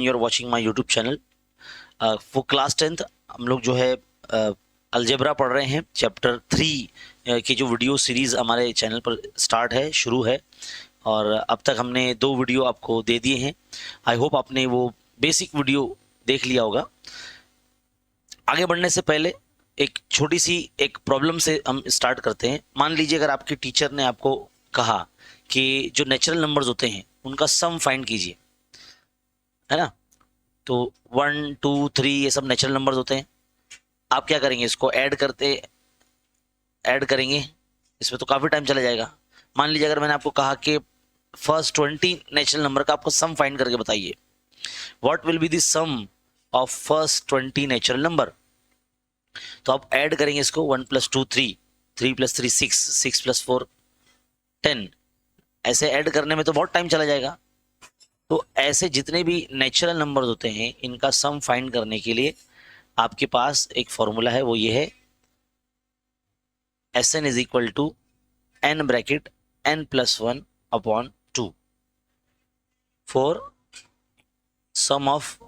you're watching my YouTube channel. For class 10th हम लोग जो है अलजेब्रा पढ़ रहे हैं। चैप्टर 3 की जो वीडियो सीरीज हमारे चैनल पर स्टार्ट है, शुरू है, और अब तक हमने 2 वीडियो आपको दे दिए हैं। आई होप आपने वो बेसिक वीडियो देख लिया होगा। आगे बढ़ने से पहले एक छोटी सी एक प्रॉब्लम से हम स्टार्ट करते हैं। मान लीजिए अगर आपके टीचर ने आपको कहा कि जो नेचुरल नंबर्स होते हैं उनका सम फाइंड कीजिए, है ना। तो 1 2 3 ये सब नेचुरल नंबर्स होते हैं। आप क्या करेंगे, इसको ऐड करेंगे, इसमें तो काफ़ी टाइम चला जाएगा। मान लीजिए अगर मैंने आपको कहा कि फर्स्ट 20 नेचुरल नंबर का आपको सम फाइंड करके बताइए, what will be the sum of first 20 natural number. तो आप ऐड करेंगे इसको, 1 + 2 3, 3 + 3 6, 6 + 4 10। ऐसे ऐड करने में तो बहुत टाइम चला जाएगा। तो ऐसे जितने भी नेचुरल नंबर्स होते हैं इनका सम फाइंड करने के लिए आपके पास एक फॉर्मूला है, वो ये है Sn = n bracket n + 1/2 for sum of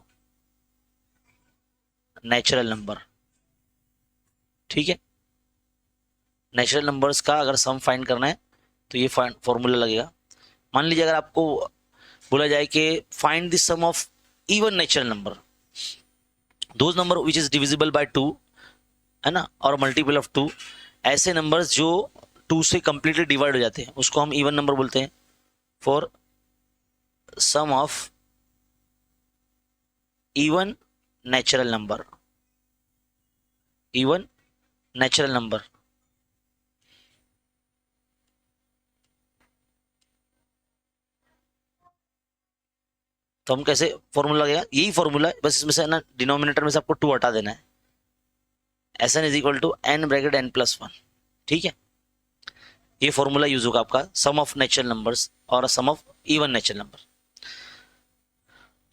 natural number. ठीक है, नेचुरल नंबर्स का अगर सम फाइंड करना है तो ये फॉर्मूला लगेगा। मान लीजिए अगर आपको बोला जाए कि find the sum of even natural number, those number which is divisible by 2, है ना, और मल्टीपल ऑफ 2। ऐसे नंबर्स जो 2 से कंप्लीटली डिवाइड हो जाते हैं उसको हम इवन नंबर बोलते हैं। For sum of even natural number, even natural number. तो हम कैसे फॉर्मूला लगेगा, यही फॉर्मूला है, बस इसमें से ना डिनोमिनेटर में से आपको 2 हटा देना है। Sn = n bracket n + 1। ठीक है, ये फॉर्मूला यूज होगा आपका सम ऑफ नेचुरल नंबर्स और सम ऑफ इवन नेचुरल नंबर।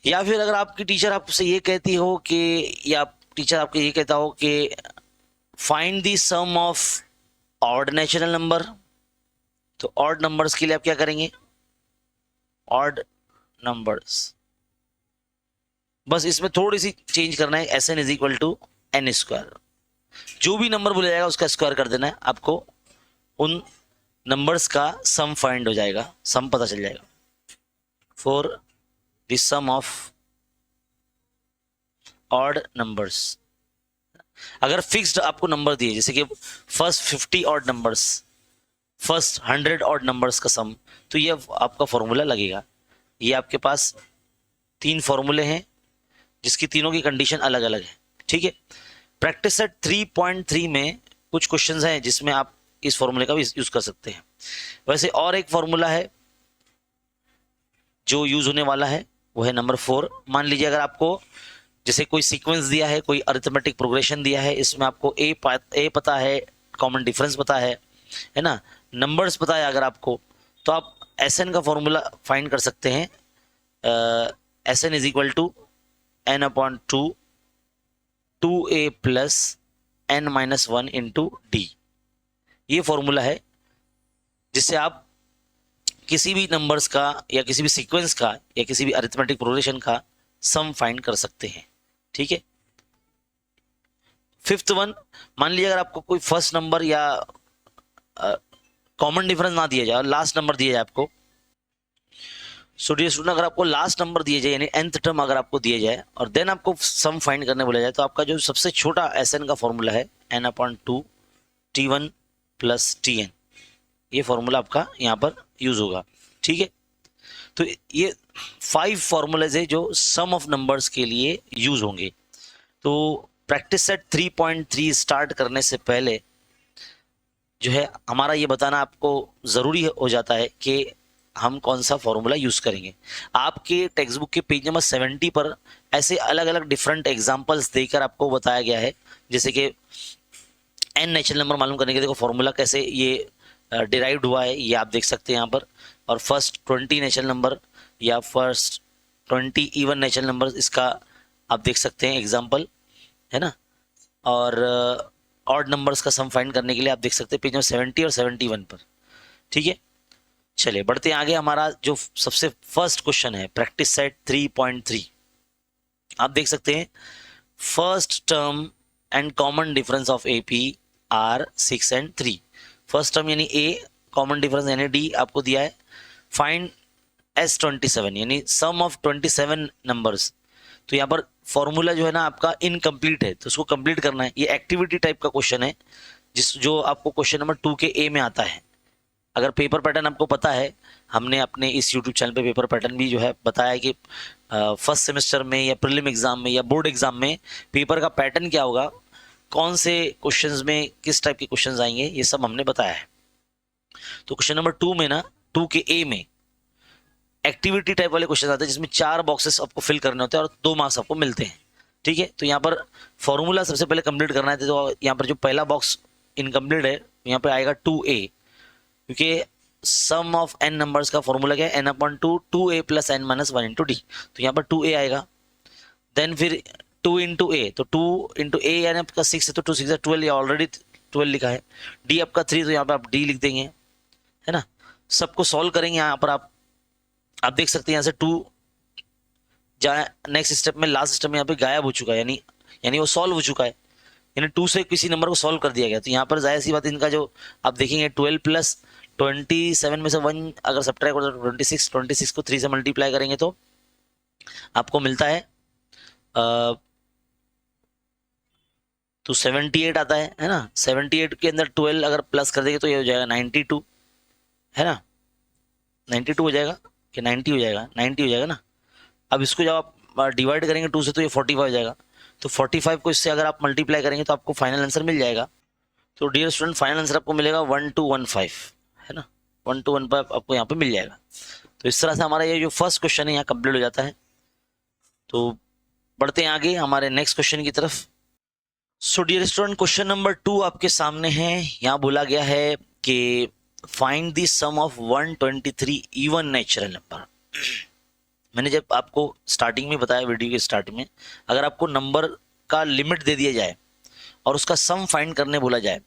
या फिर अगर आपकी टीचर आपसे ये कहती हो कि, या टीचर आपको ये कहता हो कि find the sum of odd natural number, तो ऑड नंबर्स के लिए आप क्या करेंगे, ऑड नंबर्स, बस इसमें थोड़ी सी चेंज करना है। Sn = n², जो भी नंबर बोला जाएगा उसका स्क्वायर कर देना है, आपको उन नंबर्स का सम फाइंड हो जाएगा, सम पता चल जाएगा। For the sum of odd numbers, अगर फिक्स्ड आपको नंबर दिए, जैसे कि first 50 odd numbers, first 100 odd numbers का सम, तो ये आपका फॉर्मूला लगेगा। ये आपके पास 3 फॉर्मूले हैं जिसकी तीनों की कंडीशन अलग अलग है। ठीक है, प्रैक्टिस सेट 3.3 में कुछ क्वेश्चंस हैं जिसमें आप इस फॉर्मूले का भी यूज कर सकते हैं। वैसे और एक फॉर्मूला है जो यूज होने वाला है, वो है नंबर 4। मान लीजिए अगर आपको जैसे कोई सीक्वेंस दिया है, कोई अरिथमेटिक प्रोग्रेशन दिया है, इसमें आपको ए पता है, कॉमन डिफरेंस पता है ना, नंबर्स पता है अगर आपको, तो आप Sn का फॉर्मूला फाइंड कर सकते हैं। Sn = n/2 2a + n - 1 × d। ये फॉर्मूला है जिससे आप किसी भी नंबर्स का या किसी भी सीक्वेंस का या किसी भी अरिथमेटिक प्रोग्रेशन का सम फाइंड कर सकते हैं। ठीक है, 5th वन, मान लीजिए अगर आपको कोई फर्स्ट नंबर या कॉमन डिफरेंस ना दिया जाए, लास्ट नंबर दिया जाए आपको। सो डियर स्टूडेंट, अगर आपको लास्ट नंबर दिया जाए, यानी nth टर्म अगर आपको दिया जाए और देन आपको सम फाइंड करने बोला जाए, तो आपका जो सबसे छोटा Sn का फॉर्मूला है n/2 t1 + tn। ये फॉर्मूला आपका यहाँ पर यूज होगा। ठीक है, तो ये 5 फॉर्मूलेज है जो सम ऑफ नंबर्स के लिए यूज होंगे। तो प्रैक्टिस सेट 3.3 स्टार्ट करने से पहले जो है हमारा ये बताना आपको ज़रूरी हो जाता है कि हम कौन सा फॉर्मूला यूज़ करेंगे। आपके टेक्स्ट बुक के पेज नंबर 70 पर ऐसे अलग अलग डिफरेंट एग्जांपल्स देकर आपको बताया गया है, जैसे कि n नेचुरल नंबर मालूम करने के देखो फॉर्मूला कैसे ये डिराइव्ड हुआ है, ये आप देख सकते हैं यहाँ पर। और फर्स्ट 20 नेचुरल नंबर या फर्स्ट 20 इवन नेचुरल नंबर, इसका आप देख सकते हैं एग्जाम्पल, है ना। और ऑड नंबर्स का सम फाइंड करने के लिए आप देख सकते हैं पेज नंबर 70 और 71 पर। ठीक है, चलिए बढ़ते हैं आगे। हमारा जो सबसे फर्स्ट क्वेश्चन है प्रैक्टिस सेट 3.3। आप देख सकते हैं first term and common difference of A P R 6 and 3। First term यानी ए, कॉमन डिफरेंस यानी डी आपको दिया है। फाइंड S27 यानी सम ऑफ 27 नंबर्स। तो यहाँ पर फॉर्मूला जो है ना आपका इनकम्प्लीट है, तो उसको कंप्लीट करना है। ये एक्टिविटी टाइप का क्वेश्चन है जो आपको क्वेश्चन नंबर 2 के ए में आता है। अगर पेपर पैटर्न आपको पता है, हमने अपने इस यूट्यूब चैनल पे पेपर पैटर्न भी जो है बताया है कि फर्स्ट सेमेस्टर में या प्रीलिम एग्जाम में या बोर्ड एग्जाम में पेपर का पैटर्न क्या होगा, कौन से क्वेश्चंस में किस टाइप के क्वेश्चंस आएंगे, ये सब हमने बताया है। तो क्वेश्चन नंबर 2 में ना 2 के ए में एक्टिविटी टाइप वाले क्वेश्चन आते हैं जिसमें 4 बॉक्सेस आपको फिल करने होते हैं और 2 मार्क्स आपको मिलते हैं। ठीक है, तो यहाँ पर फॉर्मूला सबसे पहले कंप्लीट करना है। तो यहाँ पर जो पहला बॉक्स इनकम्प्लीट है यहाँ पे आएगा 2a, क्योंकि सम ऑफ n नंबर्स का फॉर्मूला क्या है, n/2 2a + n - 1 × d। तो यहाँ पर 2a आएगा। देन फिर 2 × a, तो 2 × a यानी आपका 6 है, तो 2 6 12, या ऑलरेडी 12 लिखा है। d आपका 3, तो यहाँ पर आप d लिख देंगे, है ना। सबको सॉल्व करेंगे। यहाँ पर आप देख सकते हैं यहाँ से 2 जहाँ नेक्स्ट स्टेप में लास्ट स्टेप में यहाँ पे गायब हो चुका है, यानी वो सॉल्व हो चुका है, यानी 2 से किसी नंबर को सॉल्व कर दिया गया। तो यहाँ पर जाहिर सी बात इनका जो आप देखेंगे 12 + 27 में से 1 अगर सब्ट्रैक्ट हो तो 26 को 3 से मल्टीप्लाई करेंगे तो आपको मिलता है तो 78 आता है ना। 78 के अंदर 12 अगर प्लस कर देंगे तो ये हो जाएगा 92, है ना। 92 हो जाएगा कि 90 हो जाएगा, 90 हो जाएगा ना। अब इसको जब आप डिवाइड करेंगे 2 से तो ये 45 हो जाएगा। तो 45 को इससे अगर आप मल्टीप्लाई करेंगे तो आपको फाइनल आंसर मिल जाएगा। तो डियर स्टूडेंट, फाइनल आंसर आपको मिलेगा 1215, है ना। 1215 आपको यहाँ पे मिल जाएगा। तो इस तरह से हमारा ये जो फर्स्ट क्वेश्चन है यहाँ कंप्लीट हो जाता है। तो बढ़ते हैं आगे हमारे नेक्स्ट क्वेश्चन की तरफ। So dear student, question number 2 आपके सामने है। यहाँ बोला गया है कि find the sum of 123 even natural number. मैंने जब आपको स्टार्टिंग में बताया, वीडियो के स्टार्टिंग में, अगर आपको नंबर का लिमिट दे दिया जाए और उसका सम फाइंड करने बोला जाए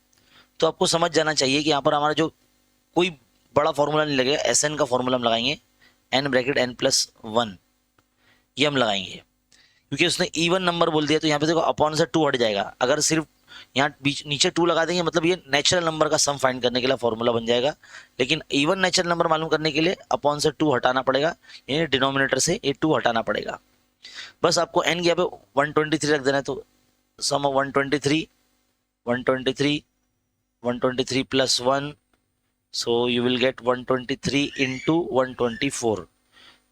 तो आपको समझ जाना चाहिए कि यहाँ पर हमारा जो कोई बड़ा फॉर्मूला नहीं लगेगा। SN का फॉर्मूला हम लगाएंगे, n/n+1 ये हम लगाएंगे, क्योंकि उसने इवन नंबर बोल दिया। तो यहाँ पे देखो अपॉन से 2 हट जाएगा। अगर सिर्फ यहाँ बीच नीचे 2 लगा देंगे मतलब ये नेचुरल नंबर का सम फाइंड करने के लिए फॉर्मूला बन जाएगा। लेकिन इवन नेचुरल नंबर मालूम करने के लिए अपॉन से 2 हटाना पड़ेगा, यानी डिनोमिनेटर से ये 2 हटाना पड़ेगा। बस आपको n यहाँ पे 123 रख देना है। तो sum of 123 + 1, so you will get 123 × 124।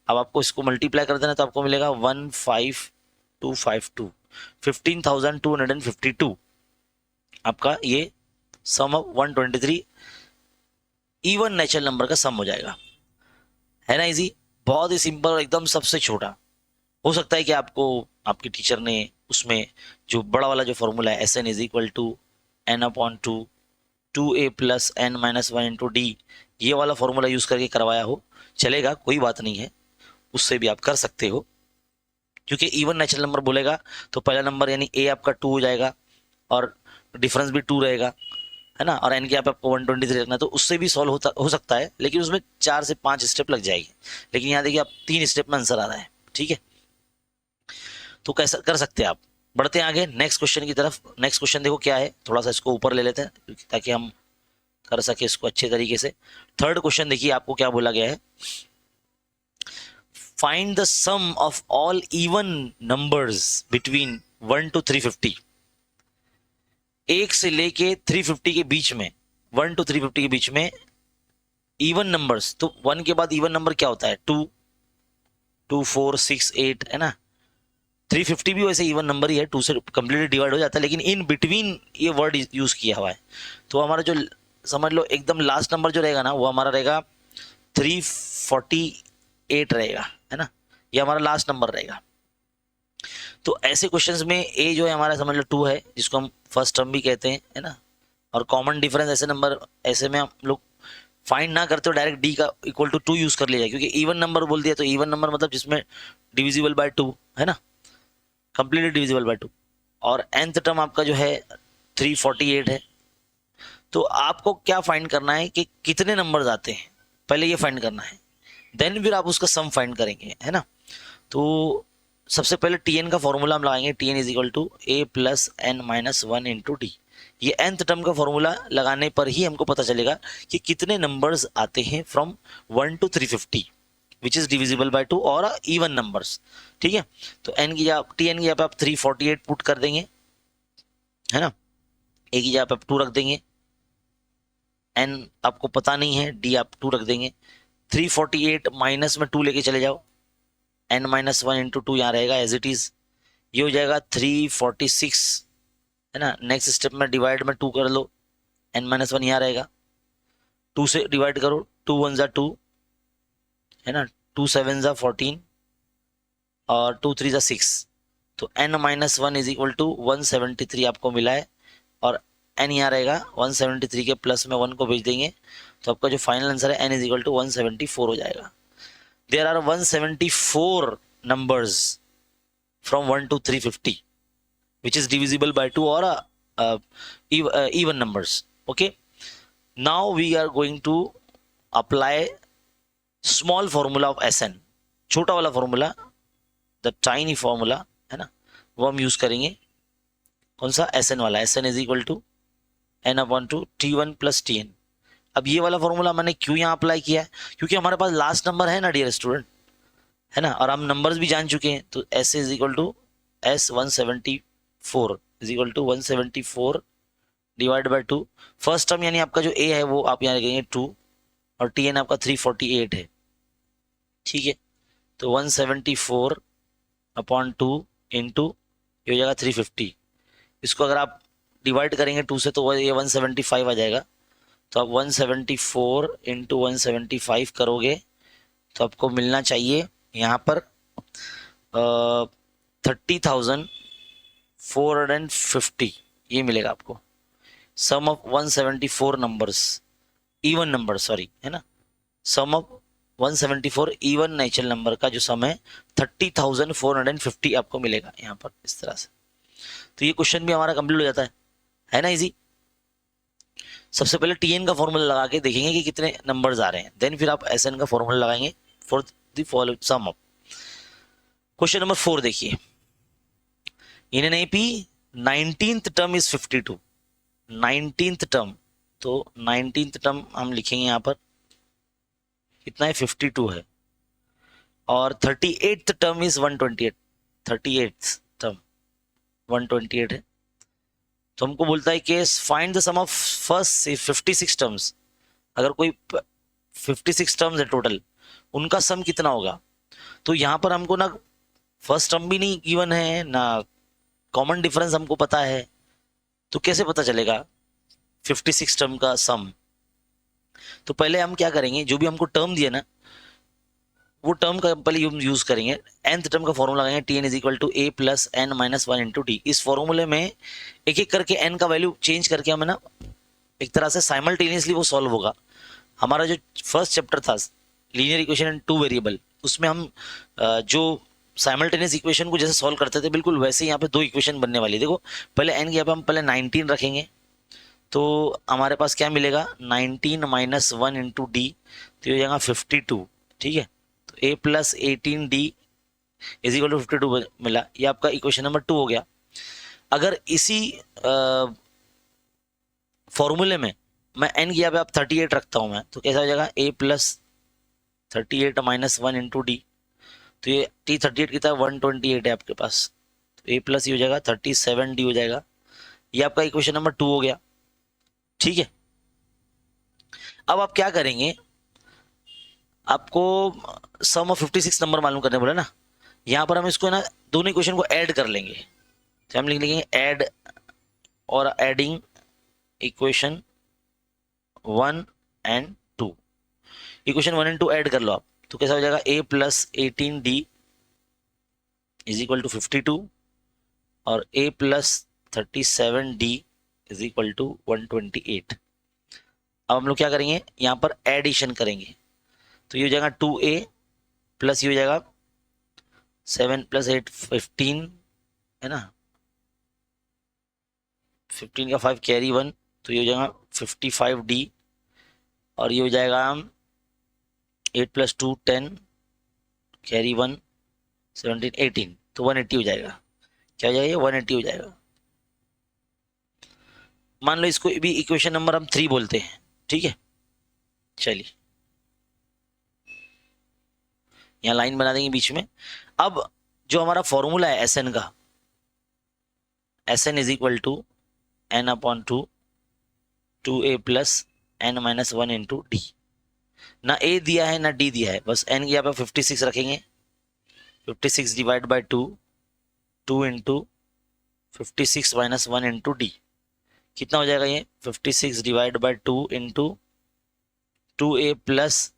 अब आपको इसको मल्टीप्लाई कर देना तो आपको मिलेगा 15252, 15,252 आपका ये सम ऑफ 123 इवन नेचुरल नंबर का सम हो जाएगा, है ना। इजी, बहुत ही सिंपल, एकदम सबसे छोटा। हो सकता है कि आपको आपके टीचर ने उसमें जो बड़ा वाला जो फॉर्मूला है SN = n/2 2a + n - 1 × d, ये वाला फॉर्मूला यूज करके करवाया हो, चलेगा, कोई बात नहीं है, उससे भी आप कर सकते हो। क्योंकि इवन नेचुरल नंबर बोलेगा तो पहला नंबर यानी a आपका 2 हो जाएगा और डिफरेंस भी 2 रहेगा, है ना। और n के यहाँ पे आपको 123 रखना है, तो उससे भी सॉल्व हो सकता है, लेकिन उसमें 4 से 5 स्टेप लग जाएगी। लेकिन यहाँ देखिए आप 3 स्टेप में आंसर आ रहा है, ठीक है। तो कैसा कर सकते हैं आप। बढ़ते हैं आगे नेक्स्ट क्वेश्चन की तरफ। नेक्स्ट क्वेश्चन देखो क्या है, थोड़ा सा इसको ऊपर ले लेते हैं ताकि हम कर सके इसको अच्छे तरीके से। थर्ड क्वेश्चन देखिए आपको क्या बोला गया है। Find the sum of all even numbers between 1 to 350। 1 से लेके 350 के बीच में, 1 to 350 के बीच में इवन नंबर्स। तो 1 के बाद इवन नंबर क्या होता है, 2 2 4 6 8, है ना। 350 भी वैसे इवन नंबर ही है, 2 से कंप्लीटली डिवाइड हो जाता है, लेकिन इन बिटवीन ये वर्ड यूज किया हुआ है। तो हमारा जो समझ लो एकदम लास्ट नंबर जो रहेगा ना वो हमारा रहेगा 348 रहेगा, है ना। ये हमारा लास्ट नंबर रहेगा। तो ऐसे क्वेश्चंस में a जो है हमारा समझ लो 2 है, जिसको हम फर्स्ट टर्म भी कहते हैं, है ना। और कॉमन डिफरेंस ऐसे नंबर, ऐसे में हम लोग फाइंड ना करते हो डायरेक्ट d का इक्वल टू 2 यूज कर लिया, क्योंकि इवन नंबर बोल दिया तो इवन नंबर मतलब जिसमें डिविजिबल बाय 2, है ना, कंप्लीटली डिविजिबल बाय 2। और nth टर्म आपका जो है 348 है। तो आपको क्या फाइंड करना है कि कितने नंबर्स आते हैं, पहले ये फाइंड करना है, देन फिर आप उसका सम फाइंड करेंगे, है ना। तो सबसे पहले टी एन का फॉर्मूला हम लगाएंगे, T N is equal to A plus N minus one into D. ये nth टर्म का फॉर्मूला लगाने पर ही हमको पता चलेगा कि कितने नंबर्स आते हैं from 1 to 350 which is divisible by 2 और इवन नंबर्स। ठीक है, तो एन की जगह टी एन की जगह पे आप 348 पुट कर देंगे, है ना, ए की जगह पे आप 2 रख देंगे, एन आपको पता नहीं है, डी आप 2 रख देंगे, 348 माइनस में 2 लेके चले जाओ, एन माइनस वन इंटू 2 यहाँ रहेगा एज इट इज, ये हो जाएगा 346, है ना। नेक्स्ट स्टेप में डिवाइड में 2 कर लो, एन माइनस वन यहाँ रहेगा, 2 से डिवाइड करो, 2 1 जा 2, है ना, 2 7 जा 14 और 2 3 जा 6, तो N minus one is equal to 173 आपको मिला है, और एन यहाँ रहेगा 173 के प्लस में 1 को भेज देंगे, तो आपका जो फाइनल आंसर है एन इज इक्वल टू 174 हो जाएगा। There are 174 numbers from 1 to 350 which is divisible by 2 or even numbers. Okay, now we are going to apply small formula of SN, छोटा वाला फॉर्मूला, द टाइनी फॉर्मूला, है ना, वो हम use करेंगे। कौन सा? SN वाला। SN is equal to n upon two T1 plus TN। अब ये वाला फॉर्मूला मैंने क्यों यहाँ अप्लाई किया है? क्योंकि हमारे पास लास्ट नंबर है ना डियर स्टूडेंट, है ना, और हम नंबर्स भी जान चुके हैं, तो S is equal to S 174 is equal to 174 divide by 2। First term यानी आपका जो A है वो आप यहाँ लिखेंगे 2 और TN आपका 348 है। ठीक है, तो 174 अपॉन 2 इंटू ये हो जाएगा 350। इसको अगर आप डिवाइड करेंगे 2 से तो ये 175 आ जाएगा, तो आप 174 इंटू 175 करोगे तो आपको मिलना चाहिए यहाँ पर 30,450 ये मिलेगा आपको। Sum of 174 numbers, even number sorry, है ना, sum of 174 even natural number का जो सम है 30,450 आपको मिलेगा यहाँ पर इस तरह से। तो ये क्वेश्चन भी हमारा कंप्लीट हो जाता है ना, इजी। सबसे पहले टीएन का फॉर्मूला लगा के देखेंगे कि कितने नंबर्स आ रहे हैं, देन फिर आप एसएन का फॉर्मूला लगाएंगे for the following sum of. Question number 4 देखिए, in an AP 19th term is 52। 19th term, तो 19th टर्म हम लिखेंगे यहाँ पर कितना है 52 है, और 38th term is 128। 38th term 128 है, तो हमको बोलता है कि find the sum of first 56 terms. अगर कोई 56 टर्म्स है टोटल, उनका सम कितना होगा। तो यहाँ पर हमको ना फर्स्ट टर्म भी नहीं गिवन है ना कॉमन डिफरेंस हमको पता है, तो कैसे पता चलेगा 56 टर्म का सम। तो पहले हम क्या करेंगे, जो भी हमको टर्म दिया ना वो टर्म का पहले हम यूज करेंगे। nth टर्म का फॉर्मूला लगाएंगे, T N is equal to A plus N minus one into d. इस फॉर्मूले में एक एक करके n का वैल्यू चेंज करके हमें ना एक तरह से साइमल्टेनियसली वो सॉल्व होगा। हमारा जो फर्स्ट चैप्टर था लीनियर इक्वेशन इन 2 वेरिएबल, उसमें हम जो साइमल्टेनियस इक्वेशन को जैसे सॉल्व करते थे बिल्कुल वैसे ही यहाँ पे 2 इक्वेशन बनने वाली है। देखो पहले n की यहाँ पे हम पहले 19 रखेंगे, तो हमारे पास क्या मिलेगा 19 माइनस वन इंटू डी, तो ये हो जाएगा 52। ठीक है, तो a plus 18d is equal to 52 मिला, ये आपका इक्वेशन नंबर 2 हो गया। अगर इसी फॉर्मूले में मैं n की यहाँ पे आप 38 रखता हूँ मैं, तो कैसा हो जाएगा a plus 38 minus one into D, तो ये t38 कितना 128 है आपके पास, तो a प्लस ये हो जाएगा 37d हो जाएगा। ये आपका इक्वेशन नंबर 2 हो गया। ठीक है, अब आप क्या करेंगे, आपको सम ऑफ 56 नंबर मालूम करने बोला ना, यहाँ पर हम इसको ना दोनों इक्वेशन को ऐड कर लेंगे, तो हम लिख लेंगे ऐड और adding equation 1 and 2। Equation 1 and 2 add कर लो आप, तो कैसा हो जाएगा a plus 18d is equal to 52 और a plus 37d is equal to 128। अब हम लोग क्या करेंगे, यहाँ पर एडिशन करेंगे, तो ये हो जाएगा 2a प्लस ये हो जाएगा 7 प्लस 8 15, है ना, 15 का 5 कैरी 1, तो ये हो जाएगा 55d, और ये हो जाएगा 8 प्लस 2 10 कैरी 1 17 18, तो 180 हो जाएगा। क्या हो जाएगा? 180 हो जाएगा। मान लो इसको भी इक्वेशन नंबर हम 3 बोलते हैं, ठीक है। चलिए यहाँ लाइन बना देंगे बीच में। अब जो हमारा फॉर्मूला है एस एन का, s n is equal to n upon two A plus N minus one into d. ना ए दिया है ना डी दिया है, बस एन की यहाँ पे 56 रखेंगे। 56 divide by two into 56 minus one into D. कितना हो जाएगा ये? 56 divide by two into 2a plus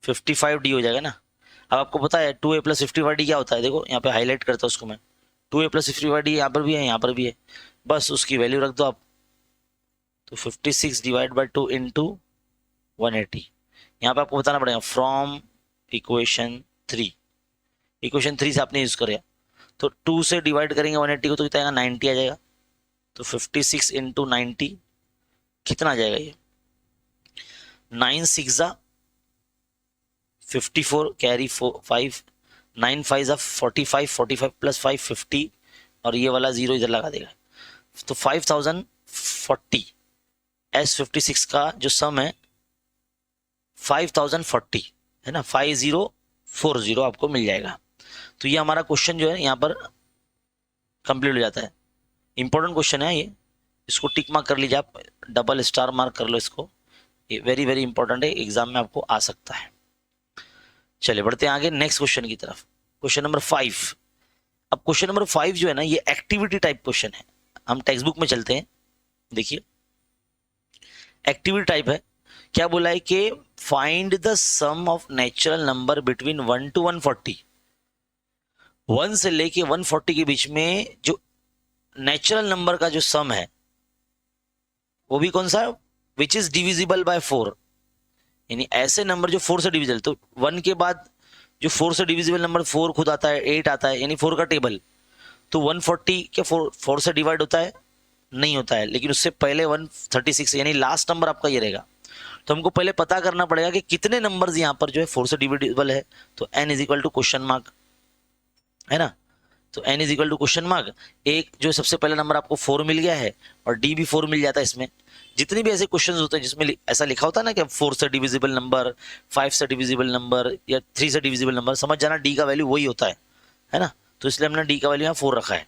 55d हो जाएगा ना। अब आपको पता है 2a प्लस 55d क्या होता है? देखो यहाँ पे हाईलाइट करता हूँ उसको मैं। 2a प्लस 55d यहाँ पर भी है, यहाँ पर भी है, बस उसकी वैल्यू रख दो आप। तो 56 डिवाइड बाई टू इंटू 180। यहाँ पे आपको बताना पड़ेगा फ्रॉम इक्वेशन 3। इक्वेशन 3 से आपने यूज करेगा तो 2 से डिवाइड करेंगे 180 को तो कितना आएगा? 90 आ जाएगा। तो 56 इंटू 90 कितना आ जाएगा ये? 9 6 54 कैरी 5, 9 5 45, 45 प्लस 5 50 और ये वाला जीरो इधर लगा देगा। तो 5040 S56 का जो सम है 5040 है ना, 5040 आपको मिल जाएगा। तो ये हमारा क्वेश्चन जो है यहाँ पर कंप्लीट हो जाता है। इंपॉर्टेंट क्वेश्चन है ये, इसको टिक मार्क कर लीजिए आप, डबल स्टार मार्क कर लो इसको, ये वेरी वेरी इंपॉर्टेंट है, एग्जाम में आपको आ सकता है। चलिए बढ़ते हैं आगे नेक्स्ट क्वेश्चन की तरफ। Question number 5। अब क्वेश्चन नंबर 5 जो है ना ये एक्टिविटी टाइप क्वेश्चन है। हम टेक्स्ट बुक में चलते हैं, देखिए एक्टिविटी टाइप है। क्या बोला है कि find the sum of natural number between 1 to 140। 1 से लेके 140 के बीच में जो नेचुरल नंबर का जो सम है वो भी कौन सा? विच इज डिविजिबल बाय 4। यानी ऐसे नंबर जो 4 से डिविजिबल, तो 1 के बाद जो 4 से डिविजिबल नंबर 4 खुद आता है, 8 आता है, यानी 4 का टेबल। तो 140 क्या 4 से डिवाइड होता है? नहीं होता है, लेकिन उससे पहले 136 यानी लास्ट नंबर आपका ये रहेगा। तो हमको पहले पता करना पड़ेगा कि कितने नंबर्स यहाँ पर जो है 4 से डिविजिबल है। तो n is equal to question mark, है ना। तो n is equal to question mark, एक जो सबसे पहला नंबर आपको 4 मिल गया है और d भी 4 मिल जाता है। इसमें जितने भी ऐसे क्वेश्चंस होते हैं जिसमें ऐसा लिखा होता है ना कि 4 से डिविजिबल नंबर, 5 से डिविजिबल नंबर या 3 से डिविजिबल नंबर, समझ जाना d का वैल्यू वही होता है ना। तो इसलिए हमने d का वैल्यू यहाँ 4 रखा है,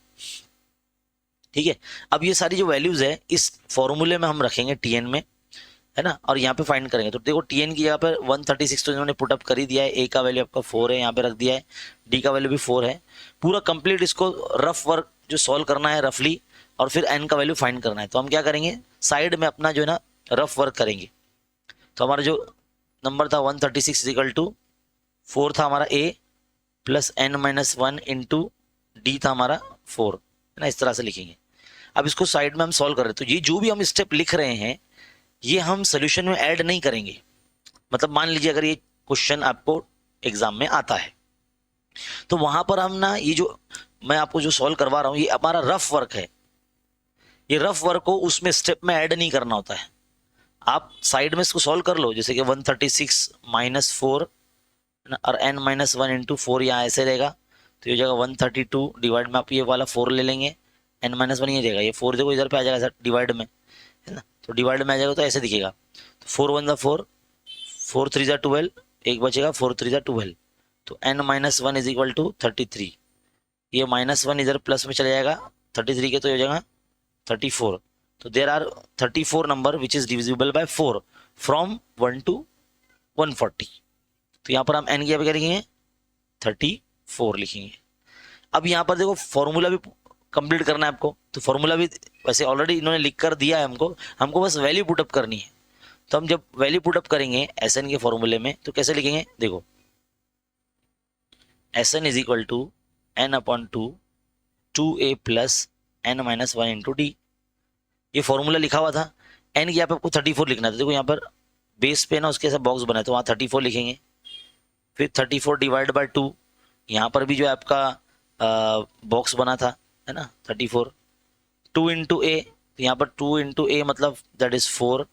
ठीक है। अब ये सारी जो वैल्यूज है इस फॉर्मूले में हम रखेंगे tn में, है ना, और यहाँ पे फाइंड करेंगे। तो देखो tn की जगह पर 136 तो इन्होंने पुटअप कर ही दिया है, a का वैल्यू आपका 4 है, यहाँ पे रख दिया है, d का वैल्यू भी 4 है। पूरा कंप्लीट इसको रफ वर्क जो सॉल्व करना है रफली, और फिर n का वैल्यू फाइंड करना है। तो हम क्या करेंगे, साइड में अपना जो है ना रफ वर्क करेंगे। तो हमारा जो नंबर था 136 इक्वल टू 4 था हमारा a plus n minus 1 into D था हमारा 4, है ना, इस तरह से लिखेंगे। अब इसको साइड में हम सॉल्व कर रहे हैं। तो ये जो भी हम स्टेप लिख रहे हैं ये हम सोल्यूशन में ऐड नहीं करेंगे। मतलब मान लीजिए अगर ये क्वेश्चन आपको एग्जाम में आता है तो वहां पर हम ना ये जो मैं आपको जो सॉल्व करवा रहा हूं ये हमारा रफ वर्क है। ये रफ वर्क को उसमें स्टेप में ऐड नहीं करना होता है। आप साइड में इसको सॉल्व कर लो, जैसे कि 136 माइनस 4 और n माइनस 1 इंटू 4 यहाँ ऐसे रहेगा। तो ये जगह 132 डिवाइड में आप ये वाला 4 ले लेंगे, n माइनस 1 ये रहेगा, ये 4 देखो इधर पे आ जाएगा सर डिवाइड में, है ना। तो डिवाइड में आ जाएगा तो ऐसे दिखेगा। तो 4 1 ज़ा 4, 4 3 ज़ा 12, एक बचेगा 4 3 ज़ा 12। तो n minus 1 is equal to 33। ये माइनस 1 इधर प्लस में चले जाएगा 33 के, तो ये हो जाएगा 34। तो there are 34 number which is divisible by 4 from 1 to 140। तो यहाँ पर हम n की क्या लिखेंगे 34 लिखेंगे। अब यहाँ पर देखो फॉर्मूला भी कंप्लीट करना है आपको। तो फॉर्मूला भी वैसे ऑलरेडी इन्होंने लिख कर दिया है हमको बस वैल्यू पुटअप करनी है। तो हम जब वैल्यू पुटअप करेंगे Sn के फॉर्मूले में तो कैसे लिखेंगे, देखो Sn is equal to n upon 2a plus n minus 1 into D. ये फॉर्मूला लिखा हुआ था। n की यहाँ पे आपको 34 लिखना था। देखो यहाँ पर बेस पे ना उसके ऐसा बॉक्स बना है तो वहाँ 34 लिखेंगे। फिर 34 डिवाइड बाय 2, यहाँ पर भी जो है आपका बॉक्स बना था, है ना, 34। 2 इंटू ए, तो यहाँ पर 2 इंटू ए मतलब दैट इज 4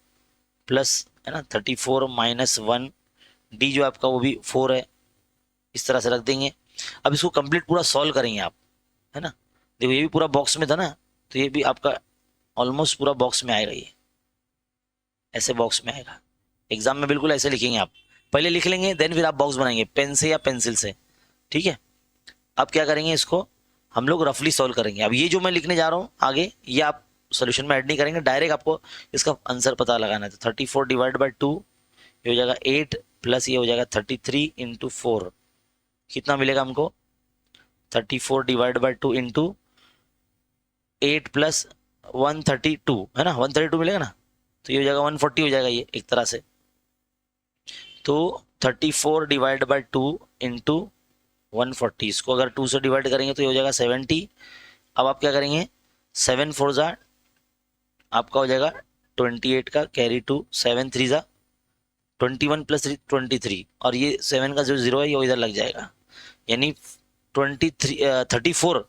प्लस, है ना, 34 माइनस 1 डी जो आपका वो भी 4 है, इस तरह से रख देंगे। अब इसको कंप्लीट पूरा सॉल्व करेंगे आप। है ना। देखो ये भी पूरा बॉक्स में था ना, तो ये भी आपका ऑलमोस्ट पूरा बॉक्स में आएगा, ये ऐसे बॉक्स में आएगा। एग्जाम में बिल्कुल ऐसे लिखेंगे आप, पहले लिख लेंगे देन फिर आप बॉक्स बनाएंगे पेन से या पेंसिल से, ठीक है। अब क्या करेंगे, इसको हम लोग रफली सॉल्व करेंगे। अब ये जो मैं लिखने जा रहा हूँ आगे, ये आप सोल्यूशन में ऐड नहीं करेंगे, डायरेक्ट आपको इसका आंसर पता लगाना है। तो 34 डिवाइड बाई 2 ये हो जाएगा 8 प्लस ये हो जाएगा 33 इंटू 4, कितना मिलेगा हमको 34 डिवाइड बाई 2 इंटू 8 प्लस 132, है ना 132 मिलेगा ना, तो ये हो जाएगा 140 हो जाएगा ये एक तरह से। तो 34 डिवाइड बाई 2 इंटू 140, इसको अगर 2 से डिवाइड करेंगे तो ये हो जाएगा 70। अब आप क्या करेंगे, 7 4 ज़ा आपका हो जाएगा 28 का कैरी 2, 7 3 ज़ा 21 प्लस 23, और ये 7 का जो जीरो है ये इधर लग जाएगा, यानी 34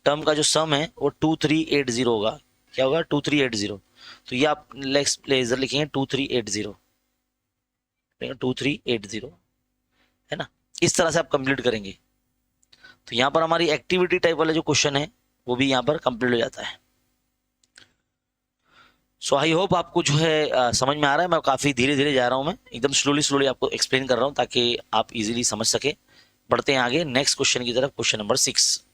टर्म का जो सम है वो 2380 होगा। क्या होगा 2380, तो ये आप इधर लिखेंगे 2380, 2380, है ना। इस तरह से आप कंप्लीट करेंगे तो यहाँ पर हमारी एक्टिविटी टाइप वाला जो क्वेश्चन है वो भी यहाँ पर कंप्लीट हो जाता है। सो आई होप आपको जो है समझ में आ रहा है। मैं काफ़ी धीरे धीरे जा रहा हूँ, मैं एकदम स्लोली आपको एक्सप्लेन कर रहा हूँ ताकि आप इजीली समझ सके। बढ़ते हैं आगे नेक्स्ट क्वेश्चन की तरफ, क्वेश्चन नंबर 6।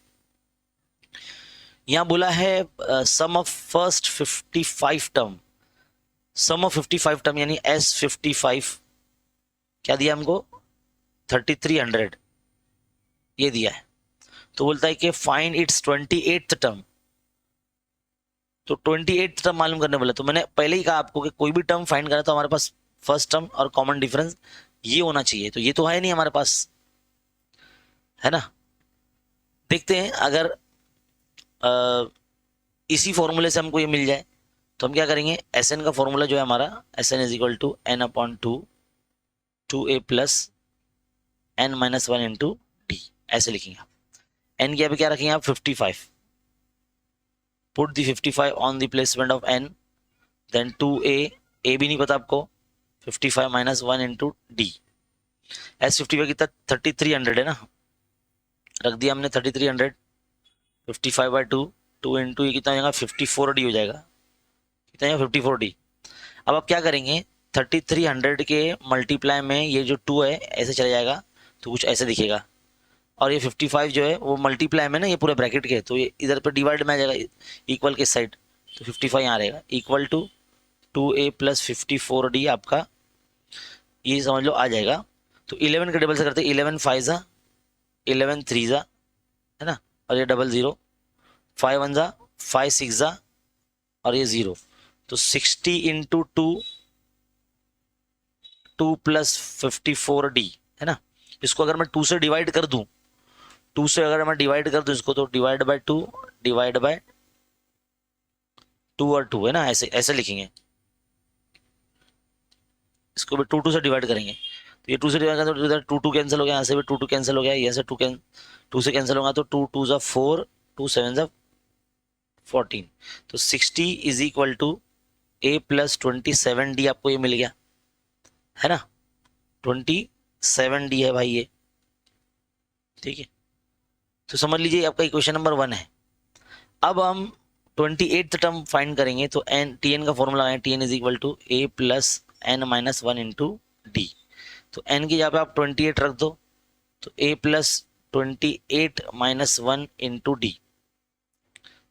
यहाँ बोला है sum of first 55 term, sum of 55 term यानी S55 क्या दिया हमको 3300 ये दिया है। तो बोलता है कि फाइंड इट्स 28th टर्म, तो 28th टर्म मालूम करने बोला। तो मैंने पहले ही कहा आपको कि कोई भी टर्म फाइंड करा तो हमारे पास फर्स्ट टर्म और कॉमन डिफरेंस ये होना चाहिए, तो ये तो है नहीं हमारे पास, है ना। देखते हैं अगर इसी फॉर्मूले से हमको ये मिल जाए तो हम क्या करेंगे, Sn का फॉर्मूला जो है हमारा Sn is equal to n/2 2a plus n-1 into d, ऐसे लिखेंगे आप। n की अभी क्या रखेंगे आप 55, put the 55 on the placement of n, then 2a, a भी नहीं पता आपको, 55 माइनस 1 इंटू डी। S55 कितना 3300 है ना, रख दिया हमने 3300, 55 बाई 2, 2 इंटू ये कितना हो जाएगा 54d हो जाएगा, कितना है 54d। अब आप क्या करेंगे 3300 के मल्टीप्लाई में ये जो 2 है ऐसे चला जाएगा तो कुछ ऐसे दिखेगा, और ये 55 जो है वो मल्टीप्लाई में ना ये पूरे ब्रैकेट के, तो ये इधर पे डिवाइड में आ जाएगा इक्वल के साइड, तो 55 यहाँ रहेगा equal to 2a plus 54d आपका ये समझ लो आ जाएगा। तो 11 के डबल से करते 11 5 ज़ा 11 3 ज़ा, है ना, और ये डबल 0, 5 1 ज़ा 5 6 ज़ा और ये 0, तो 60 इंटू 2 प्लस 54d, है ना। इसको अगर मैं 2 से डिवाइड कर दूं, 2 से अगर मैं डिवाइड कर दूं इसको, तो डिवाइड बाय 2 डिवाइड बाय 2 और 2, है ना, ऐसे ऐसे लिखेंगे इसको भी 2 से डिवाइड करेंगे। तो ये 2 से डिवाइड करें तो इधर 2 कैंसिल हो गया, यहाँ से भी 2 कैंसिल हो गया, यहाँ से 2 से कैंसिल होगा, तो 2 2 ज़ा 4, 2 7 ज़ा 14, तो 60 is equal to a plus 27d आपको ये मिल गया, है ना, 27d है भाई ये, ठीक है। तो समझ लीजिए आपका इक्वेशन नंबर 1 है। अब हम 28th टर्म फाइंड करेंगे, तो tn का फॉर्मूला है tn is equal to a plus n-1 into D. तो n की जगह पे आप 28 रख दो, तो a plus 28 minus 1 into D.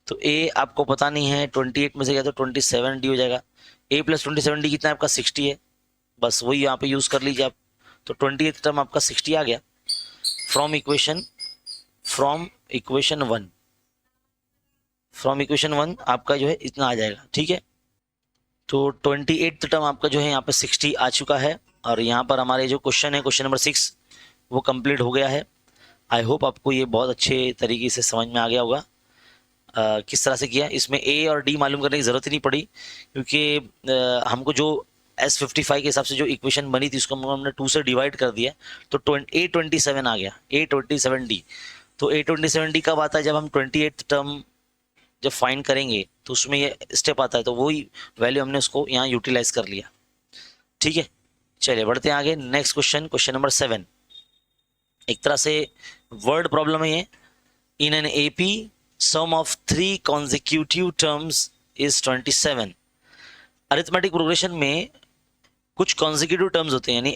तो a आपको पता नहीं है 28 में से गया तो 27d हो जाएगा, a प्लस 27d कितना है आपका 60 है, बस वही यहाँ पे यूज कर लीजिए आप। तो 28th टर्म आपका 60 आ गया फ्रॉम इक्वेशन 1 आपका जो है इतना आ जाएगा, ठीक है। तो 28th टर्म आपका जो है यहाँ पे 60 आ चुका है, और यहाँ पर हमारे जो क्वेश्चन है क्वेश्चन नंबर 6 वो कंप्लीट हो गया है। आई होप आपको ये बहुत अच्छे तरीके से समझ में आ गया होगा किस तरह से किया। इसमें a और d मालूम करने की ज़रूरत ही नहीं पड़ी, क्योंकि हमको जो S55 के हिसाब से जो इक्वेशन बनी थी उसको हमने 2 से डिवाइड कर दिया, तो A27 आ गया, A27d। तो A27d कब आता है, जब हम 28th टर्म जब फाइंड करेंगे तो उसमें ये स्टेप आता है, तो वही वैल्यू हमने उसको यहाँ यूटिलाइज कर लिया, ठीक है। चलिए बढ़ते हैं आगे नेक्स्ट क्वेश्चन, क्वेश्चन नंबर 7। एक तरह से वर्ड प्रॉब्लम है ये। In an AP sum of 3 consecutive terms is 27। Arithmetic progression में कुछ कॉन्जिक्यूटिव टर्म्स होते हैं, यानी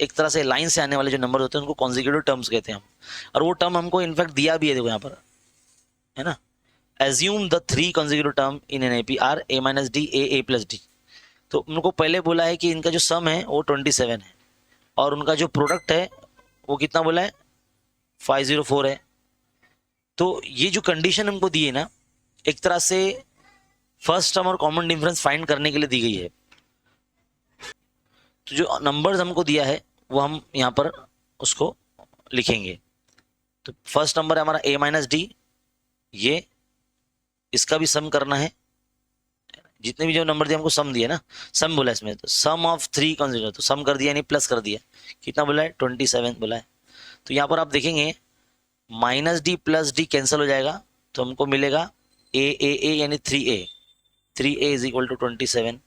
एक तरह से लाइन से आने वाले जो नंबर होते हैं उनको कॉन्जिक्यूटिव टर्म्स कहते हैं हम। और वो टर्म हमको इनफैक्ट दिया भी है, देखो यहाँ पर है ना। Assume the 3 consecutive term in an AP are a minus d a plus d. तो उनको पहले बोला है कि इनका जो सम है वो 27 है और उनका जो प्रोडक्ट है वो कितना बोला है 504 है। तो ये जो कंडीशन हमको दी है ना, एक तरह से फर्स्ट टर्म और कॉमन डिफरेंस फाइंड करने के लिए दी गई है। तो जो नंबर्स हमको दिया है वो हम यहाँ पर उसको लिखेंगे। तो फर्स्ट नंबर है हमारा a माइनस डी, ये इसका भी सम करना है। जितने भी जो नंबर दिए हमको सम दिया ना, सम बोला इसमें, तो सम ऑफ 3 कॉन्जिक्यूटिव, तो सम कर दिया यानी प्लस कर दिया। कितना बोला है 27 बोला है। तो यहाँ पर आप देखेंगे minus D plus D cancel हो जाएगा, तो हमको मिलेगा ए यानी 3a इज इक्वल टू 27।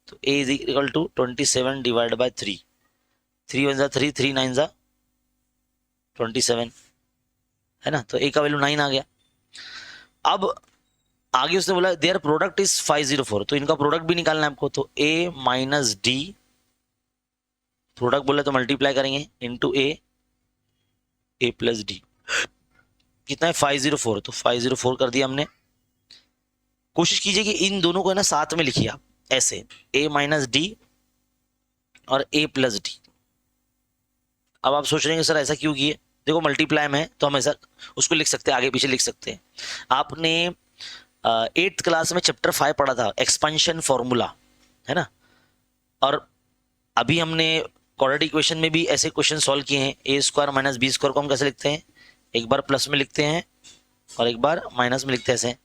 तो a is equal to 27 divide by 3, 3 one जा 3, 3 9 जा 27 है ना। तो a का वैल्यू 9 आ गया। अब आगे उसने बोला देयर प्रोडक्ट इज 504, तो इनका प्रोडक्ट भी निकालना है आपको। तो a माइनस डी प्रोडक्ट बोला तो मल्टीप्लाई करेंगे इंटू ए प्लस डी, कितना है 504। तो 504 कर दिया हमने। कोशिश कीजिए कि इन दोनों को है ना साथ में लिखिए आप ऐसे, a माइनस डी और a प्लस डी। अब आप सोच रहे हैं सर ऐसा क्यों किए, देखो मल्टीप्लाई में है तो हम ऐसा उसको लिख सकते हैं, आगे पीछे लिख सकते हैं। आपने 8th क्लास में चैप्टर 5 पढ़ा था, एक्सपेंशन फॉर्मूला, है ना। और अभी हमने क्वाड्रेटिक इक्वेशन में भी ऐसे क्वेश्चन सॉल्व किए हैं। ए स्क्वायर माइनस बी स्क्वायर को हम कैसे लिखते हैं, एक बार प्लस में लिखते हैं और एक बार माइनस में लिखते हैं ऐसे।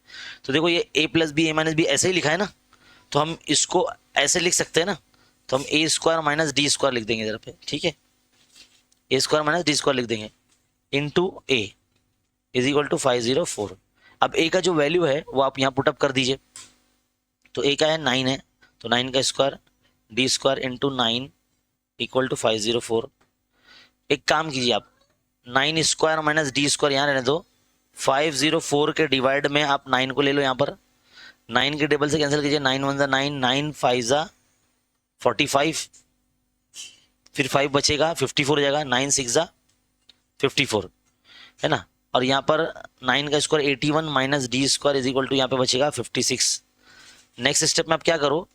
तो देखो ये a plus b a minus b ऐसे ही लिखा है ना, तो हम इसको ऐसे लिख सकते हैं ना। तो हम a square minus d square लिख देंगे इधर पे, ठीक है। A square minus d square लिख देंगे into a is equal to 504। अब a का जो वैल्यू है वो आप यहाँ पुटअप कर दीजिए। तो a का है 9 है, तो 9 का square d square into 9 equal to 504। एक काम कीजिए आप 9 स्क्वायर माइनस डी स्क्वायर यहाँ रहने दो, 504 के डिवाइड में आप 9 को ले लो यहाँ पर, 9 के टेबल से कैंसिल कीजिए, 9 1 जा 9, 9 5 जा 45, फिर 5 बचेगा 54 हो जाएगा, 9 6 जा 54 है ना। और यहाँ पर 9 का square 81 minus d square is equal to यहाँ पे बचेगा 56। नेक्स्ट स्टेप में आप क्या करो,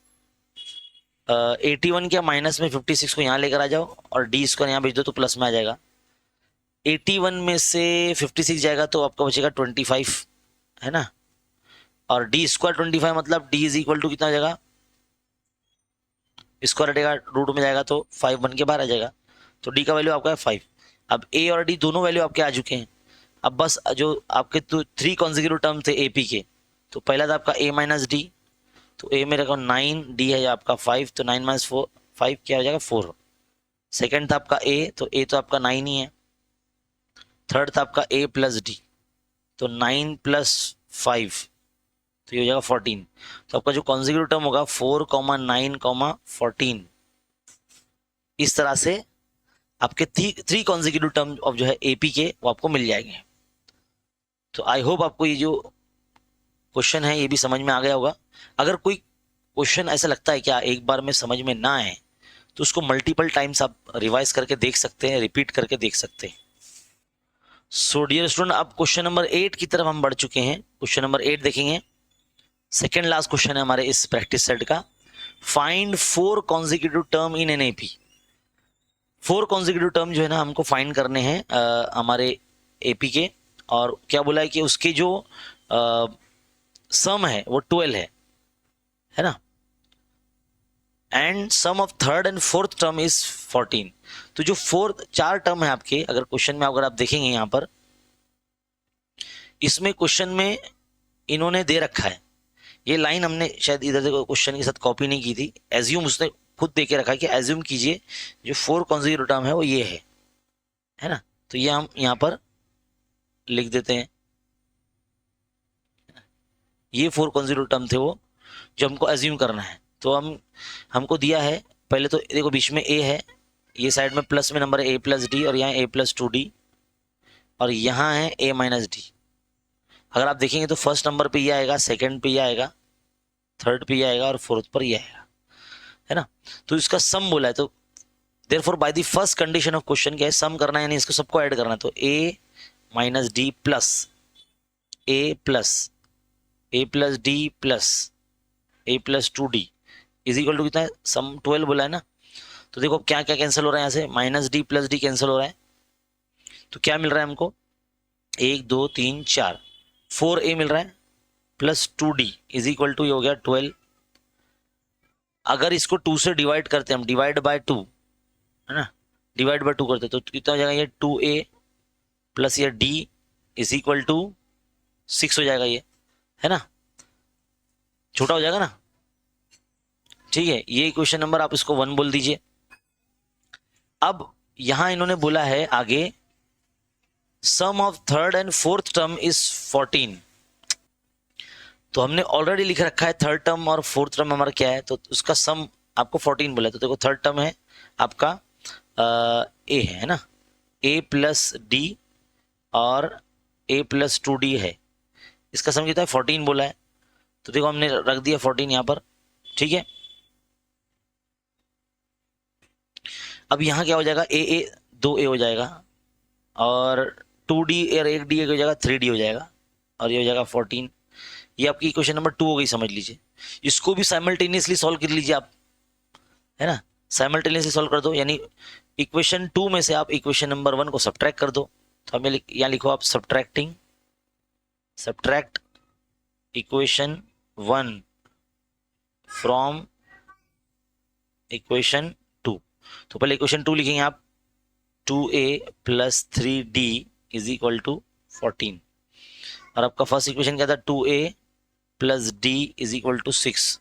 81 के माइनस में 56 को यहाँ लेकर आ जाओ और डी स्क्वायर यहाँ भेज दो तो प्लस में आ जाएगा। 81 में से 56 जाएगा तो आपका बचेगा 25 है ना। और डी स्क्वायर 25 मतलब डी इज इक्वल टू कितना हो जाएगा, स्क्वायर हटेगा रूट में जाएगा तो 5 बन के बाहर आ जाएगा। तो डी का वैल्यू आपका है 5। अब ए और डी दोनों वैल्यू आपके आ चुके हैं। अब बस जो आपके 3 कॉन्जिक्यूटिव टर्म थे एपी के, तो पहला था आपका a माइनस डी, तो a में रखो 9, डी है आपका 5, तो 9 माइनस 4 5 क्या हो जाएगा 4। सेकंड था आपका a, तो a तो आपका 9 ही है। थर्ड था आपका a प्लस डी, तो 9 प्लस 5 तो ये हो जाएगा 14। तो आपका जो कॉन्जिक्यूटिव टर्म होगा 4, 9, 14। इस तरह से आपके 3 कॉन्जिक्यूटिव टर्म ऑफ जो है एपी के वो आपको मिल जाएंगे। तो आई होप आपको ये जो क्वेश्चन है ये भी समझ में आ गया होगा। अगर कोई क्वेश्चन ऐसा लगता है कि एक बार में समझ में ना आए तो उसको मल्टीपल टाइम्स आप रिवाइज करके देख सकते हैं, रिपीट करके देख सकते हैं। सो डियर स्टूडेंट, अब क्वेश्चन नंबर 8 की तरफ हम बढ़ चुके हैं। क्वेश्चन नंबर 8 देखेंगे, सेकेंड लास्ट क्वेश्चन है हमारे इस प्रैक्टिस सेट का। Find 4 consecutive term in an AP. 4 consecutive term जो है ना हमको फाइंड करने हैं हमारे एपी के। और क्या बोला है कि उसके जो सम है वो 12 है ना। And sum of third and fourth term is 14। तो जो 4 टर्म है आपके, अगर क्वेश्चन में अगर आप देखेंगे यहाँ पर, इसमें क्वेश्चन में इन्होंने दे रखा है, ये लाइन हमने शायद इधर से क्वेश्चन के साथ कॉपी नहीं की थी, एज्यूम उसने खुद दे के रखा है कि एज्यूम कीजिए जो 4 कॉन्जिक्यूटिव टर्म है वो ये है ना। तो ये हम यहाँ पर लिख देते हैं, ये 4 कॉन्जिक्यूटिव टर्म थे वो जो हमको एज्यूम करना है। तो हमको दिया है, पहले तो देखो बीच में a है, ये साइड में प्लस में नंबर है a प्लस डी, और यहाँ a प्लस 2d, और यहाँ है a माइनस डी। अगर आप देखेंगे तो फर्स्ट नंबर पे ये आएगा, सेकंड पे ये आएगा, थर्ड पे ये आएगा और फोर्थ पर ये आएगा, है ना। तो इसका सम बोला है, तो therefore by the first condition of question क्या है, सम करना है, यानी इसको सबको ऐड करना है। तो A minus D plus A plus A plus D plus A plus two D is equal to कितना है, सम 12 बोला है ना। तो देखो क्या क्या कैंसिल हो रहा है, यहाँ से minus D plus D cancel हो रहा है, तो क्या मिल रहा है हमको, 1 2 3 4 4a मिल रहा है plus 2d is equal to, ये हो गया 12। अगर इसको 2 से डिवाइड करते हैं हम, डिवाइड बाय 2, है ना, डिवाइड बाय 2 करते हैं, तो कितना हो जाएगा, ये 2a प्लस ये d इज इक्वल टू 6 हो जाएगा, ये है ना, छोटा हो जाएगा ना। ठीक है, ये क्वेश्चन नंबर आप इसको 1 बोल दीजिए। अब यहां इन्होंने बोला है आगे, sum of third and fourth term is 14। तो हमने ऑलरेडी लिख रखा है थर्ड टर्म और फोर्थ टर्म हमारा क्या है, तो उसका सम आपको 14 बोला है। तो देखो थर्ड टर्म है आपका ए है ना, ए प्लस डी और ए प्लस 2d है, इसका सम कितना है 14 बोला है। तो देखो हमने रख दिया 14 यहाँ पर, ठीक है। अब यहाँ क्या हो जाएगा, ए 2a हो जाएगा और 2d और 1d हो जाएगा 3d हो जाएगा और ये हो जाएगा 14। ये आपकी इक्वेशन नंबर 2 हो गई, समझ लीजिए। इसको भी साइमल्टेनियसली सॉल्व कर लीजिए आप, है ना, साइमल्टेनियसली सॉल्व कर दो, यानी इक्वेशन 2 में से आप इक्वेशन नंबर 1 को सब्ट्रैक्ट कर दो। तो हमें यहाँ लिखो आप सब्ट्रैक्ट इक्वेशन 1 फ्रॉम इक्वेशन 2। तो पहले इक्वेशन 2 लिखेंगे आप, 2a plus 3d is equal to 14, और आपका फर्स्ट इक्वेशन क्या था, 2a plus d is equal to 6।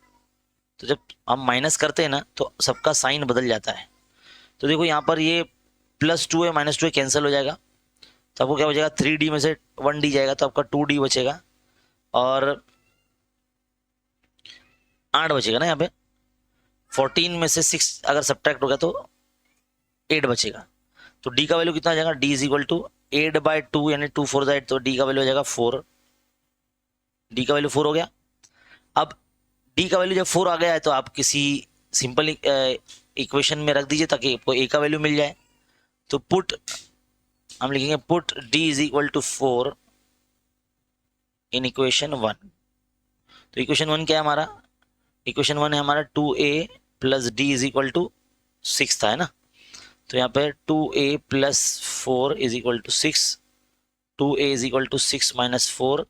तो जब हम माइनस करते हैं ना तो सबका साइन बदल जाता है। तो देखो यहाँ पर ये plus 2a minus 2a cancel हो जाएगा, तो आपको क्या हो जाएगा, 3d में से 1d जाएगा, तो आपका 2d बचेगा और 8 बचेगा ना। यहाँ पे 14 में से 6 अगर सब्ट्रैक्ट होगा तो 8 बचेगा। तो d का वैल्यू कितना आ जाएगा, d इज इक्वल टू 8/2 यानी 2 4 8, तो d का वैल्यू हो जाएगा 4, d का वैल्यू 4 हो गया। अब d का वैल्यू जब 4 आ गया है तो आप किसी सिंपल इक्वेशन में रख दीजिए ताकि आपको a का वैल्यू मिल जाए। तो पुट हम लिखेंगे put d is equal to 4 in equation 1। तो इक्वेशन 1 क्या है हमारा, इक्वेशन 1 है हमारा 2a plus d is equal to 6 था, है ना। तो यहाँ पे 2a plus 4 is equal to 6, 2a is equal to 6 minus 4,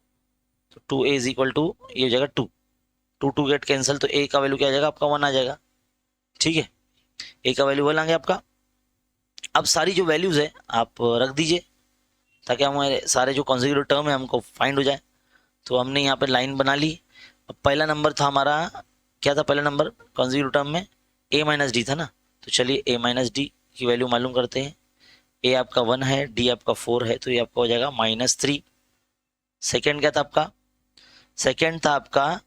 तो 2a इज इक्वल टू, ये हो जाएगा 2, 2 गेट कैंसिल, तो a का वैल्यू क्या आ जाएगा आपका 1 आ जाएगा, ठीक है। a का वैल्यू 1 आ गया आपका। अब सारी जो वैल्यूज है आप रख दीजिए ताकि हमारे सारे जो कॉन्जिक्यूटिव टर्म है हमको फाइंड हो जाए। तो हमने यहाँ पे लाइन बना ली। अब पहला नंबर था हमारा, क्या था पहला नंबर कॉन्जिक्यूटिव टर्म में, a माइनस डी था ना। तो चलिए a माइनस डी की वैल्यू मालूम करते हैं। a आपका 1 है, d आपका 4 है, तो ये आपका हो जाएगा -3। सेकेंड क्या था आपका, सेकेंड था आपका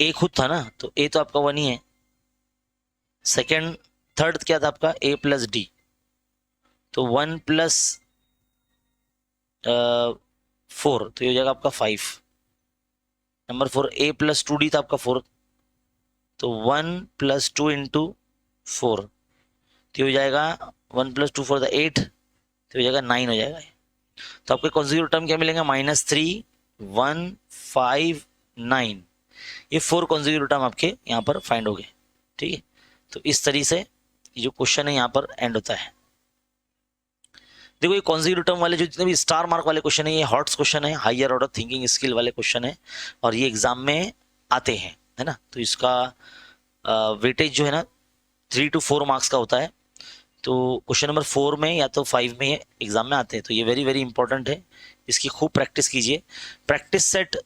a खुद था ना, तो a तो आपका 1 ही है। सेकेंड थर्ड क्या था आपका a प्लस डी, तो 1 प्लस 4, तो ये हो जाएगा आपका 5। नंबर 4 a प्लस 2d था आपका 4, तो 1 प्लस 2 इंटू 4, तो हो जाएगा 1 प्लस 2 4 था 8, तो हो जाएगा 9 हो जाएगा। तो आपके कॉन्जिक्यूटिव टर्म क्या मिलेंगे, -3 1 5 9, ये 4 कॉन्जिक्यूटिव टर्म आपके यहाँ पर फाइंड हो गए, ठीक है। तो इस तरीके से ये जो क्वेश्चन है यहाँ पर एंड होता है। देखो ये कॉन्जिक्यूटिव टर्म वाले जो जितने भी स्टार मार्क वाले क्वेश्चन है, ये हॉट्स क्वेश्चन है, हायर ऑर्डर थिंकिंग स्किल वाले क्वेश्चन है और ये एग्जाम में आते हैं, है ना। तो इसका वेटेज जो है ना 3 to 4 मार्क्स का होता है। तो क्वेश्चन नंबर 4 में या तो 5 में एग्जाम में आते हैं, तो ये वेरी वेरी इंपॉर्टेंट है, इसकी खूब प्रैक्टिस कीजिए। प्रैक्टिस सेट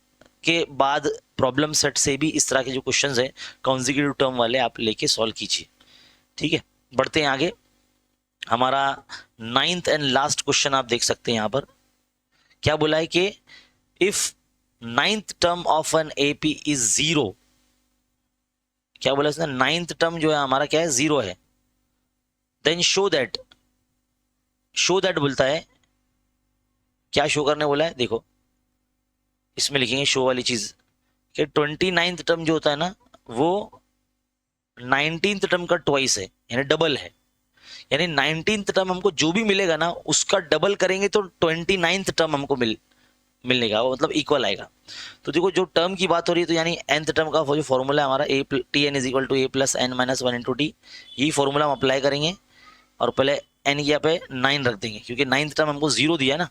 के बाद प्रॉब्लम सेट से भी इस तरह के जो क्वेश्चंस है कॉन्जिक्यूटिव टर्म वाले आप लेके सॉल्व कीजिए, ठीक है। बढ़ते हैं आगे, हमारा 9th एंड लास्ट क्वेश्चन आप देख सकते हैं यहाँ पर क्या बोला है कि if 9th term of an AP is 0, क्या बोला इसने, 9th टर्म जो है हमारा क्या है 0 है, देन शो दैट बोलता है, क्या शो करने बोला है देखो, इसमें लिखेंगे शो वाली चीज कि 29th टर्म जो होता है ना वो 19th टर्म का ट्वाइस है, यानी डबल है। यानी 19th टर्म हमको जो भी मिलेगा ना उसका डबल करेंगे तो 29th टर्म हमको मिलने का, वो मतलब इक्वल आएगा। तो देखो जो टर्म की बात हो रही है तो यानी nth टर्म का जो फॉर्मूला है हमारा a t N is equal to A plus N minus one into t, यही फॉर्मूला हम अप्लाई करेंगे। और पहले एन की यहाँ पे 9 रख देंगे क्योंकि 9th टर्म हमको 0 दिया ना,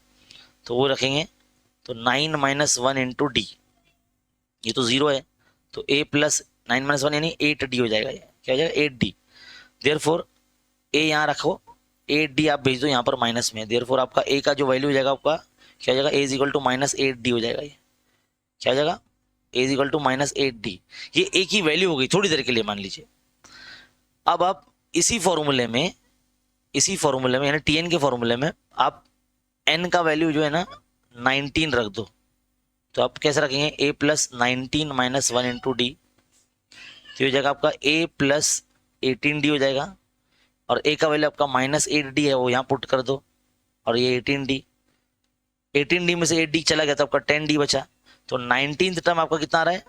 तो वो रखेंगे। तो 9 माइनस वन इंटू डी, ये तो 0 है, तो ए प्लस 9 माइनस वन यानी 8d हो जाएगा। ये क्या हो जाएगा 8d। देयर फोर ए यहाँ रखो, 8d आप भेज दो यहाँ पर माइनस में, देयर फोर आपका ए का जो वैल्यू हो जाएगा आपका क्या हो जाएगा, A is equal to minus 8d हो जाएगा। ये क्या हो जाएगा, A is equal to minus 8d। ये ए की वैल्यू हो गई थोड़ी देर के लिए मान लीजिए। अब आप इसी फॉर्मूले में यानी टीएन के फॉर्मूले में आप एन का वैल्यू जो है ना 19 रख दो। तो आप कैसे रखेंगे, A plus 19 minus one into D, तो ये हो जाएगा आपका ए प्लस 18d हो जाएगा। और ए का वैल्यू आपका माइनस 8d है, वो यहाँ पुट कर दो। और ये 18d में से 8d चला गया तो आपका 10d बचा। तो 19th टर्म आपका कितना आ रहा है,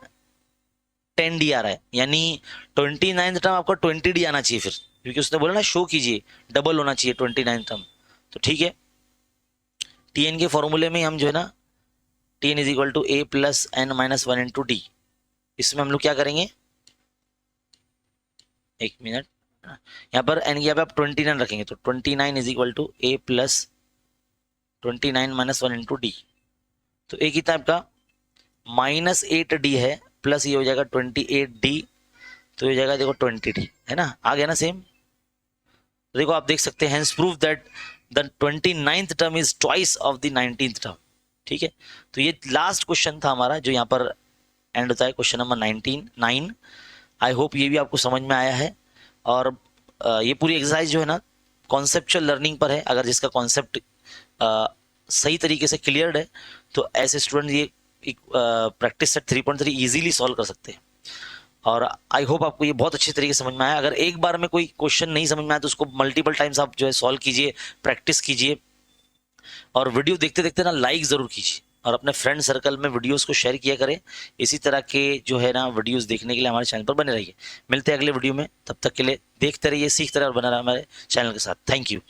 10d आ रहा है। यानी 29th टर्म आपका 20d आना चाहिए फिर, क्योंकि उसने बोला ना शो कीजिए डबल होना चाहिए 29th टर्म। तो ठीक है, टीएन के फॉर्मूले में हम जो है ना TN is equal to A plus N minus one into d, इसमें हम लोग क्या करेंगे, एक मिनट, यहाँ पर एन की यहाँ पे आप 29 रखेंगे तो 29 is equal to A plus 29 minus one into D. तो ए कितना आपका माइनस 8d है, प्लस ये हो जाएगा 28d, तो ये हो जाएगा देखो 20d, है ना, आ गया ना सेम। तो देखो आप देख सकते हैं hence prove that the 29th term is twice of the 19th term. ठीक है, तो ये लास्ट क्वेश्चन था हमारा जो यहाँ पर एंड होता है, क्वेश्चन नंबर 9। आई होप ये भी आपको समझ में आया है। और ये पूरी एक्सरसाइज जो है ना कॉन्सेप्चुअल लर्निंग पर है। अगर जिसका कॉन्सेप्ट सही तरीके से क्लियर्ड है तो ऐसे स्टूडेंट ये प्रैक्टिस सेट 3.3 इजीली सॉल्व कर सकते हैं। और आई होप आपको ये बहुत अच्छे तरीके से समझ में आया। अगर एक बार में कोई क्वेश्चन नहीं समझ में आया तो उसको मल्टीपल टाइम्स आप जो है सॉल्व कीजिए, प्रैक्टिस कीजिए। और वीडियो देखते देखते ना लाइक ज़रूर कीजिए और अपने फ्रेंड सर्कल में वीडियोस को शेयर किया करें। इसी तरह के जो है ना वीडियोस देखने के लिए हमारे चैनल पर बने रहिए। मिलते हैं अगले वीडियो में, तब तक के लिए देखते रहिए, सीखते रहिए और बना रहा हमारे चैनल के साथ। Thank you.